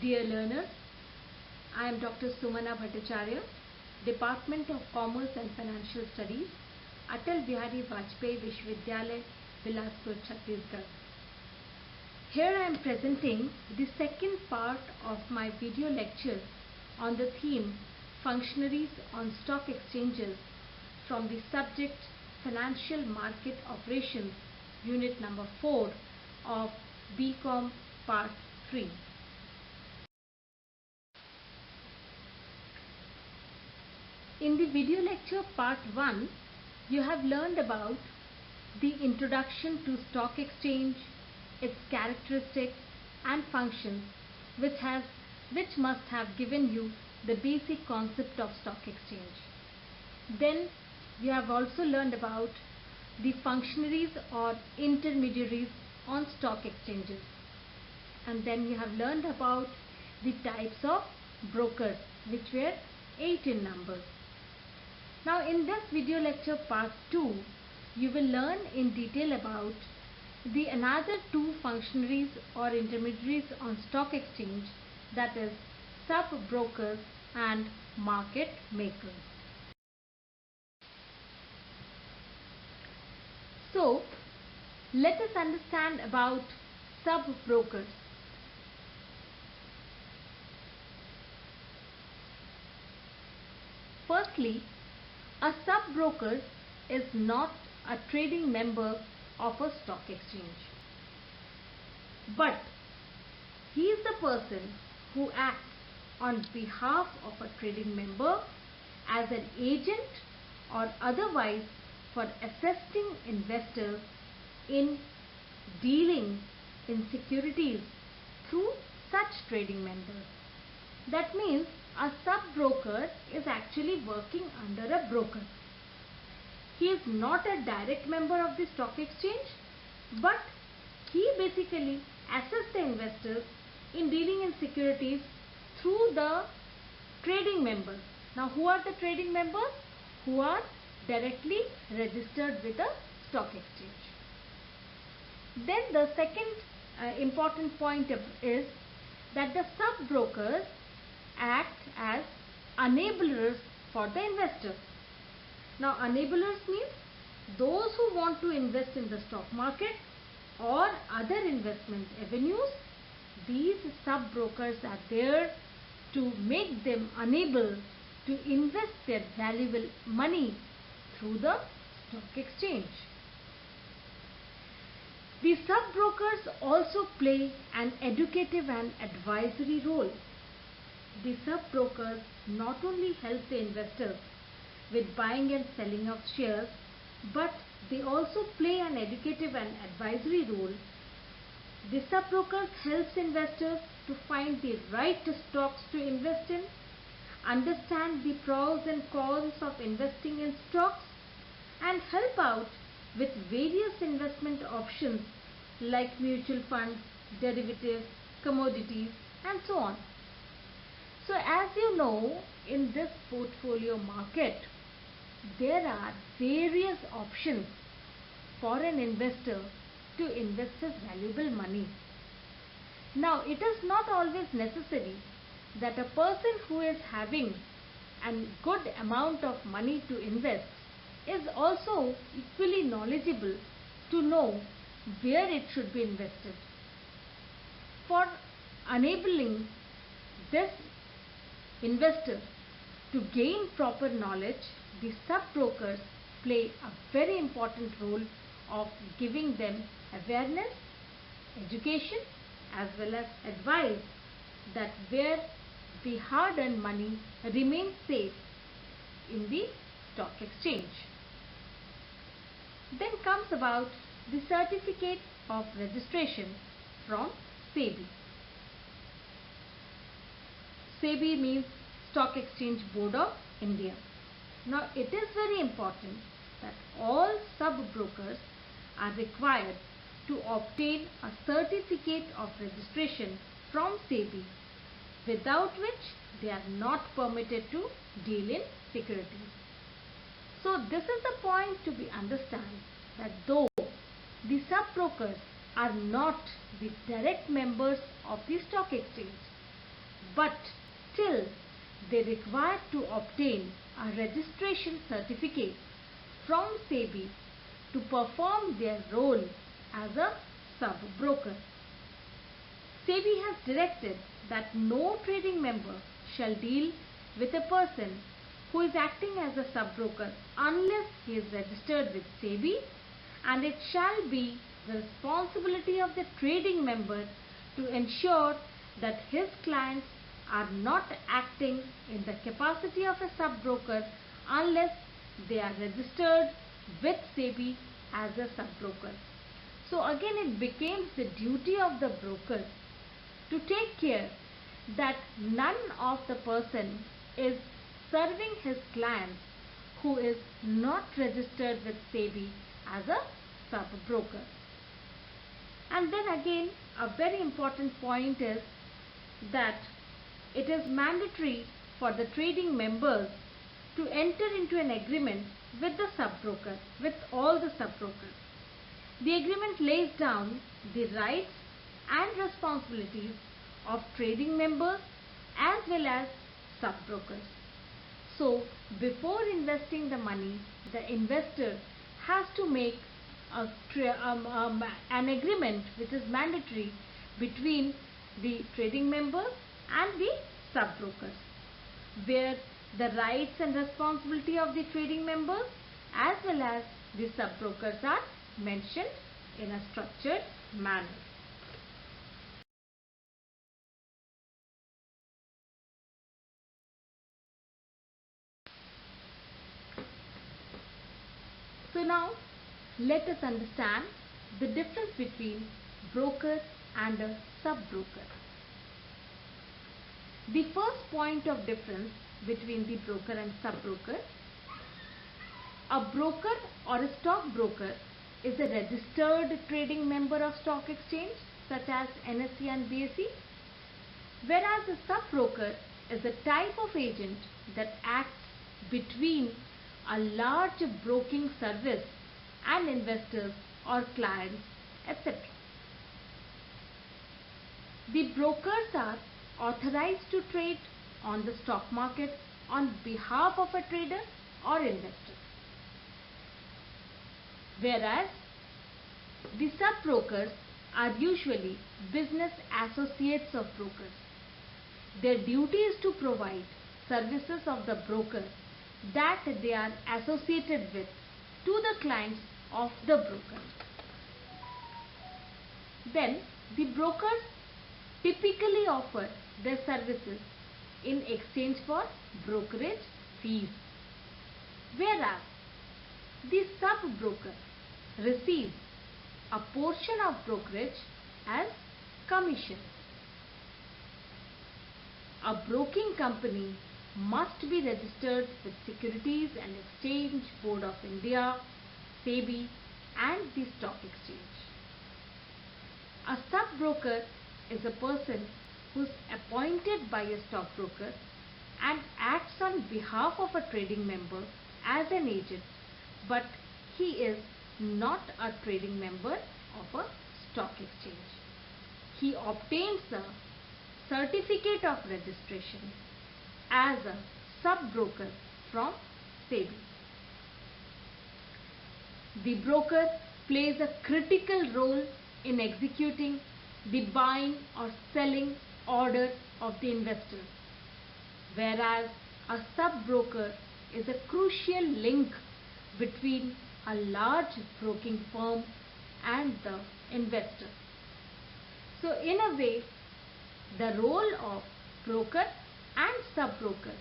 Dear learners, I am Dr. Sumana Bhattacharya, Department of Commerce and Financial Studies, Atal Bihari Vajpayee Vishwavidyalaya, Bilaspur, Chhattisgarh. Here I am presenting the second part of my video lecture on the theme Functionaries on Stock Exchanges from the subject Financial Market Operations, Unit number 4 of BCom Part 3. In the video lecture Part 1, you have learned about the introduction to stock exchange, its characteristics and functions, which must have given you the basic concept of stock exchange. Then you have also learned about the functionaries or intermediaries on stock exchanges. And then you have learned about the types of brokers, which were 8 in number. Now in this video lecture Part 2, you will learn in detail about the another 2 functionaries or intermediaries on stock exchange, that is sub-brokers and market makers. So let us understand about sub-brokers. Firstly, a sub-broker is not a trading member of a stock exchange, but he is the person who acts on behalf of a trading member as an agent or otherwise for assisting investors in dealing in securities through such trading members. That means a sub-broker is actually working under a broker. He is not a direct member of the stock exchange, but he basically assists the investors in dealing in securities through the trading members. Now, who are the trading members? Who are directly registered with the stock exchange. Then the second important point is that the sub-brokers act as enablers for the investors. Now, enablers means those who want to invest in the stock market or other investment avenues. These sub-brokers are there to make them unable to invest their valuable money through the stock exchange. The sub-brokers also play an educative and advisory role. The sub-brokers not only help the investors with buying and selling of shares, but they also play an educative and advisory role. The sub-brokers helps investors to find the right stocks to invest in, understand the pros and cons of investing in stocks, and help out with various investment options like mutual funds, derivatives, commodities, and so on. So as you know, in this portfolio market, there are various options for an investor to invest his valuable money. Now, it is not always necessary that a person who is having a good amount of money to invest is also equally knowledgeable to know where it should be invested. For enabling this investor to gain proper knowledge, the sub-brokers play a very important role of giving them awareness, education, as well as advice that where the hard-earned money remains safe in the stock exchange. Then comes about the certificate of registration from SEBI. SEBI means Stock Exchange Board of India. Now, it is very important that all sub-brokers are required to obtain a certificate of registration from SEBI, without which they are not permitted to deal in securities. So, this is the point to be understood, that though the sub-brokers are not the direct members of the stock exchange, but still they require to obtain a registration certificate from SEBI to perform their role as a sub-broker. SEBI has directed that no trading member shall deal with a person who is acting as a sub-broker unless he is registered with SEBI, and it shall be the responsibility of the trading member to ensure that his clients are not acting in the capacity of a sub-broker unless they are registered with SEBI as a sub-broker. So again, it becomes the duty of the broker to take care that none of the person is serving his clients who is not registered with SEBI as a sub-broker. And then again, a very important point is that it is mandatory for the trading members to enter into an agreement with the sub-broker, with all the sub-brokers. The agreement lays down the rights and responsibilities of trading members as well as sub-brokers. So, before investing the money, the investor has to make an agreement which is mandatory between the trading members and the sub-brokers, where the rights and responsibility of the trading members as well as the sub-brokers are mentioned in a structured manner. So now let us understand the difference between broker and a sub-broker. The first point of difference between the broker and sub-broker: a broker or a stockbroker is a registered trading member of stock exchange such as NSE and BSE, whereas a sub-broker is a type of agent that acts between a large broking service and investors or clients, etc. The brokers are authorized to trade on the stock market on behalf of a trader or investor, whereas the sub-brokers are usually business associates of brokers. Their duty is to provide services of the broker that they are associated with to the clients of the broker. Then the brokers typically offer their services in exchange for brokerage fees, whereas the sub-broker receives a portion of brokerage as commission. A broking company must be registered with Securities and Exchange Board of India, SEBI and the Stock Exchange. A sub-broker is a person who is appointed by a stockbroker and acts on behalf of a trading member as an agent, but he is not a trading member of a stock exchange. He obtains a certificate of registration as a sub-broker from SEBI. The broker plays a critical role in executing the buying or selling order of the investor, whereas a sub-broker is a crucial link between a large broking firm and the investor. So in a way, the role of broker and sub-broker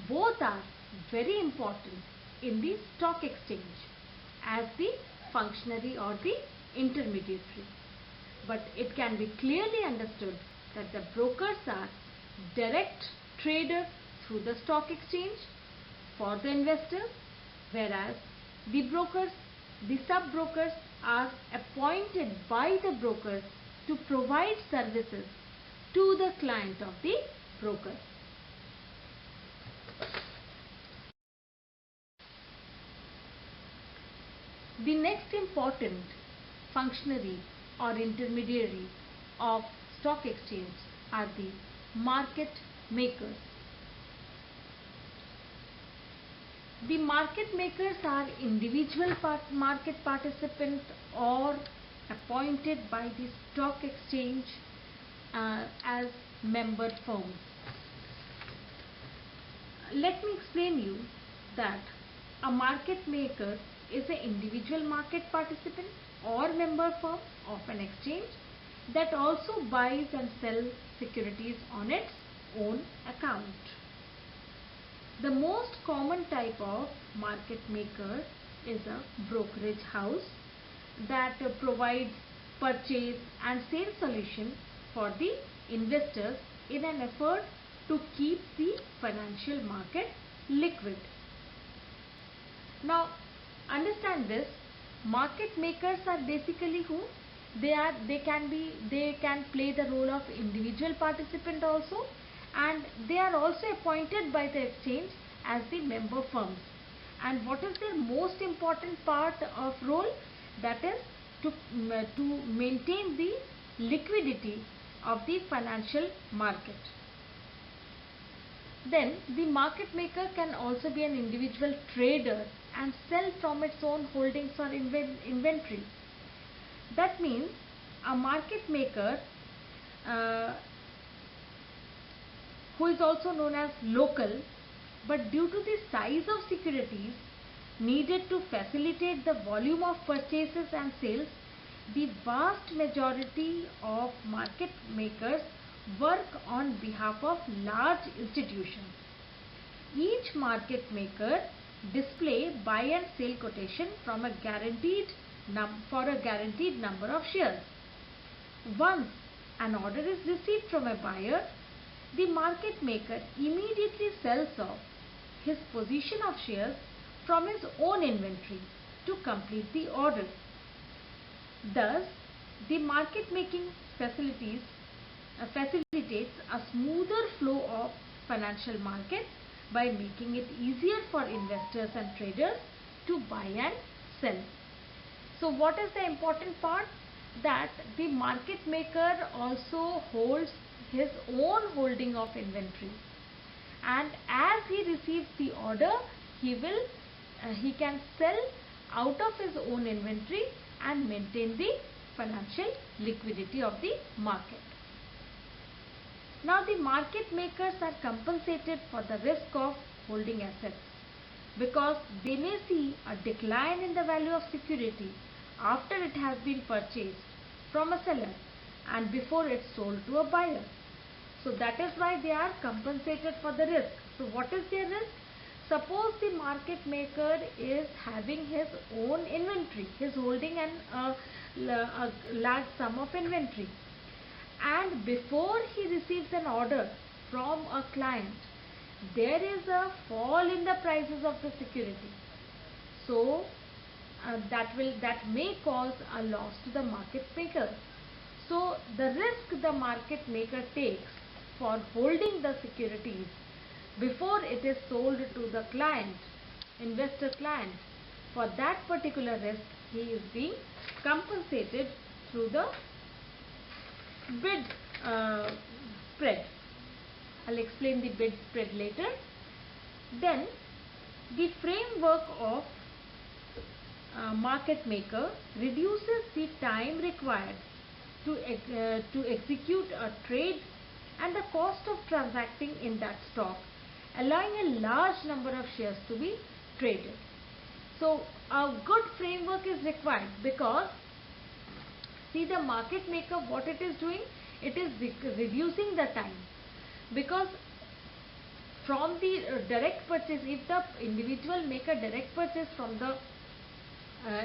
both are very important in the stock exchange as the functionary or the intermediary. But it can be clearly understood that the brokers are direct traders through the stock exchange for the investors, whereas the sub-brokers are appointed by the brokers to provide services to the client of the broker. The next important functionary or intermediary of stock exchange are the market makers. The market makers are individual market participants or appointed by the stock exchange as member firms. Let me explain you that a market maker is an individual market participant or member firm of an exchange that also buys and sells securities on its own account. The most common type of market maker is a brokerage house that provides purchase and sale solution for the investors in an effort to keep the financial market liquid. Now understand this, market makers are basically who? They can play the role of individual participant also, and they are also appointed by the exchange as the member firms. And what is their most important part of role? That is to maintain the liquidity of the financial market. Then the market maker can also be an individual trader and sell from its own holdings or inventory. That means a market maker who is also known as local, but due to the size of securities needed to facilitate the volume of purchases and sales, the vast majority of market makers work on behalf of large institutions. Each market maker display buy and sell quotation from a guaranteed for a guaranteed number of shares. Once an order is received from a buyer, the market maker immediately sells off his position of shares from his own inventory to complete the order. Thus, the market making facilitates a smoother flow of financial markets by making it easier for investors and traders to buy and sell. So what is the important part? That the market maker also holds his own holding of inventory, and as he receives the order, he can sell out of his own inventory and maintain the financial liquidity of the market. Now the market makers are compensated for the risk of holding assets because they may see a decline in the value of security after it has been purchased from a seller and before it's sold to a buyer. So that is why they are compensated for the risk. So what is their risk? Suppose the market maker is having his own inventory, he is holding a large sum of inventory, and before he receives an order from a client, there is a fall in the prices of the security. So that may cause a loss to the market maker. So the risk the market maker takes for holding the securities before it is sold to the client, investor client, for that particular risk he is being compensated through the bid spread. I'll explain the bid spread later. Then the framework of market maker reduces the time required to execute a trade and the cost of transacting in that stock, allowing a large number of shares to be traded. So a good framework is required because see, the market maker, what it is doing, it is reducing the time, because from the direct purchase, if the individual make a direct purchase from the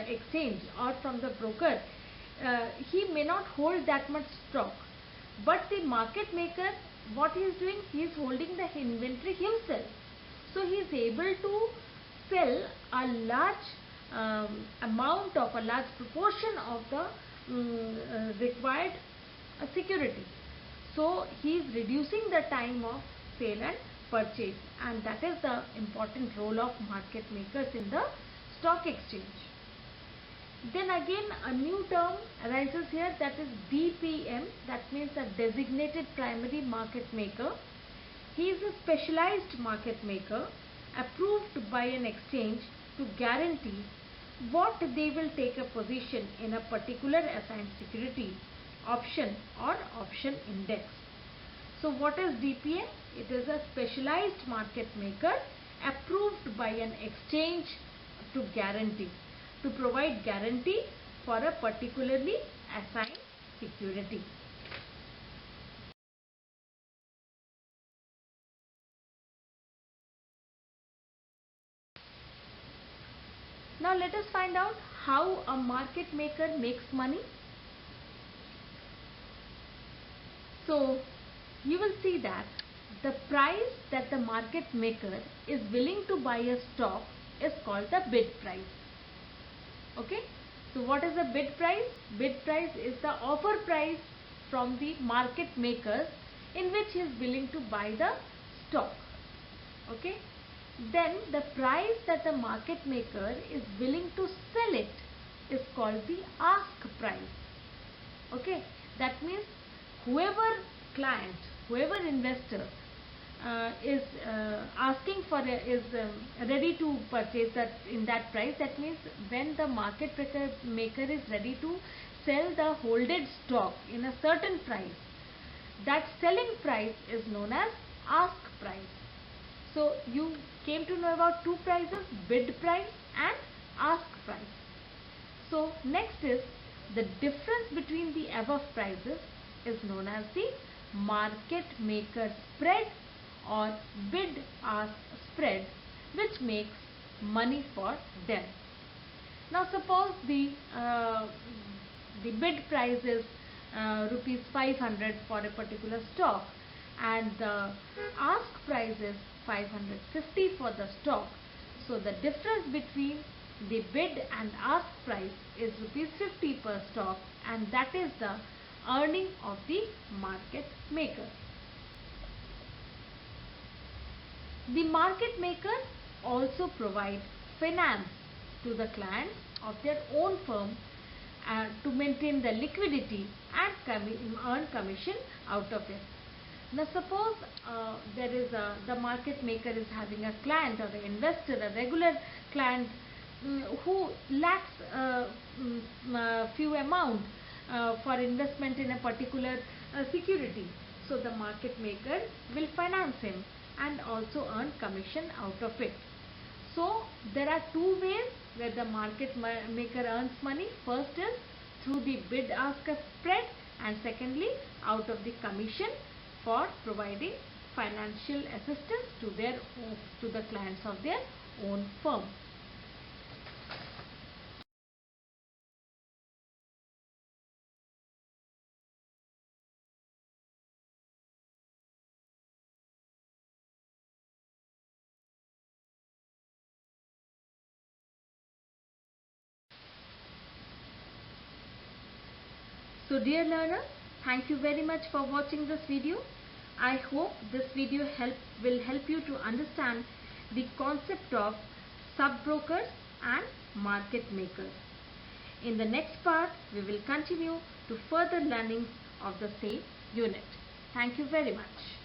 exchange or from the broker, he may not hold that much stock. But the market maker, what he is doing, he is holding the inventory himself. So he is able to sell a large amount of a large proportion of the required security. So he is reducing the time of sale and purchase, and that is the important role of market makers in the stock exchange. Then again a new term arises here, that is DPM, that means a designated primary market maker. He is a specialized market maker approved by an exchange to guarantee what they will take a position in a particular assigned security, option or option index. So what is DPM? It is a specialized market maker approved by an exchange to provide guarantee for a particularly assigned security. Now let us find out how a market maker makes money. So you will see that the price that the market maker is willing to buy a stock is called the bid price. Okay. So what is the bid price? Bid price is the offer price from the market maker in which he is willing to buy the stock. Okay. Then the price that the market maker is willing to sell it is called the ask price. Okay. That means whoever client, whoever investor is asking for is ready to purchase that in that price. That means when the market maker is ready to sell the holded stock in a certain price, that selling price is known as ask price. So you came to know about two prices, bid price and ask price. So next is the difference between the above prices is known as the market maker spread or bid ask spread, which makes money for them. Now suppose the bid price is rupees 500 for a particular stock and the ask price is 550 for the stock. So the difference between the bid and ask price is rupees 50 per stock, and that is the earning of the market maker. The market maker also provide finance to the clients of their own firm to maintain the liquidity and earn commission out of it. Now suppose there is the market maker is having a client or an investor, a regular client who lacks few amount for investment in a particular security. So the market maker will finance him and also earn commission out of it. So there are two ways where the market maker earns money. First is through the bid ask spread, and secondly out of the commission for providing financial assistance to the clients of their own firm. So dear learner, thank you very much for watching this video. I hope this video will help you to understand the concept of sub-brokers and market makers. In the next part, we will continue to further learning of the same unit. Thank you very much.